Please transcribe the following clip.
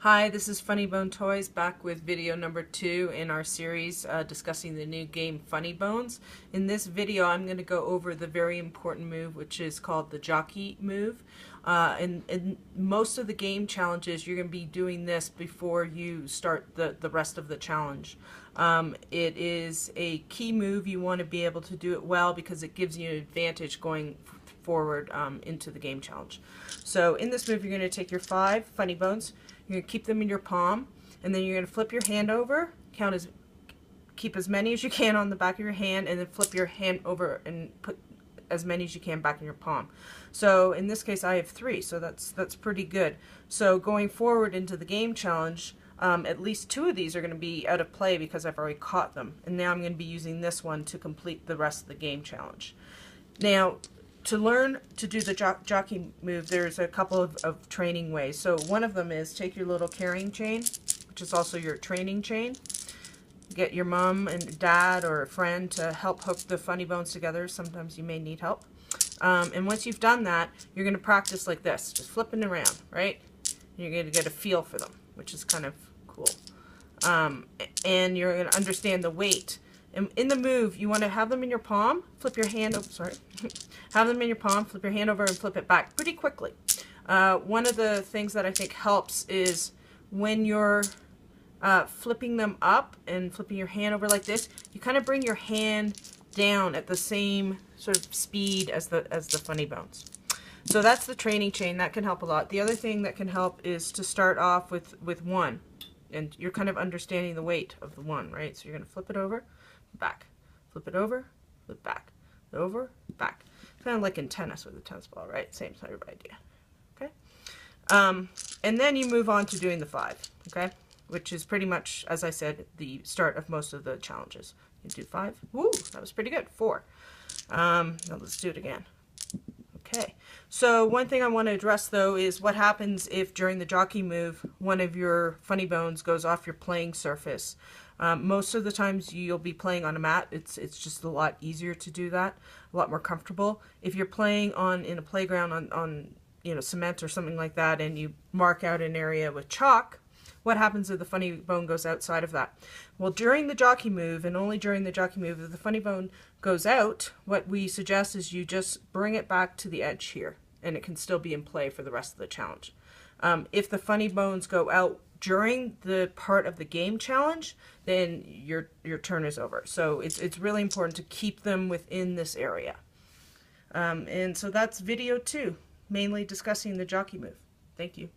Hi, this is Funnybone Toys back with video number 2 in our series discussing the new game Funnybones. In this video I'm going to go over the very important move which is called the Jockey move. In most of the game challenges you're going to be doing this before you start the rest of the challenge. It is a key move. You want to be able to do it well because it gives you an advantage going forward into the game challenge. So in this move you're going to take your 5 Funnybones. You're going to keep them in your palm, and then you're going to flip your hand over, keep as many as you can on the back of your hand, and then flip your hand over and put as many as you can back in your palm. So in this case I have 3, so that's pretty good. So going forward into the game challenge, at least 2 of these are going to be out of play because I've already caught them, and now I'm going to be using this one to complete the rest of the game challenge. Now, to learn to do the jockey move, there's a couple of training ways. So one of them is take your little carrying chain, which is also your training chain. Get your mom and dad or a friend to help hook the Funnybones together. Sometimes you may need help. And once you've done that, you're going to practice like this, just flipping around, right? You're going to get a feel for them, which is kind of cool. And you're going to understand the weight. And in the move, you want to have them in your palm, flip your hand over, sorry, have them in your palm, flip your hand over and flip it back pretty quickly. One of the things that I think helps is when you're flipping them up and flipping your hand over like this, you kind of bring your hand down at the same sort of speed as the Funnybones. So that's the training chain. That can help a lot. The other thing that can help is to start off with 1. And you're kind of understanding the weight of the 1, right? So you're going to flip it over, back, flip it over, flip back, over, back. Kind of like in tennis with a tennis ball, right? Same sort of idea. Okay. And then you move on to doing the 5, okay? Which is pretty much, as I said, the start of most of the challenges. You do 5. Woo, that was pretty good. 4. Now let's do it again. Okay, so one thing I want to address though is what happens if during the jockey move one of your Funnybones goes off your playing surface. Most of the times you'll be playing on a mat. It's just a lot easier to do that, a lot more comfortable. If you're playing in a playground on cement or something like that, and you mark out an area with chalk, what happens if the Funnybone goes outside of that? Well, during the jockey move, and only during the jockey move, if the Funnybone goes out, what we suggest is you just bring it back to the edge here, and it can still be in play for the rest of the challenge. If the Funnybones go out during the part of the game challenge, then your turn is over. So it's really important to keep them within this area. And so that's video 2, mainly discussing the jockey move. Thank you.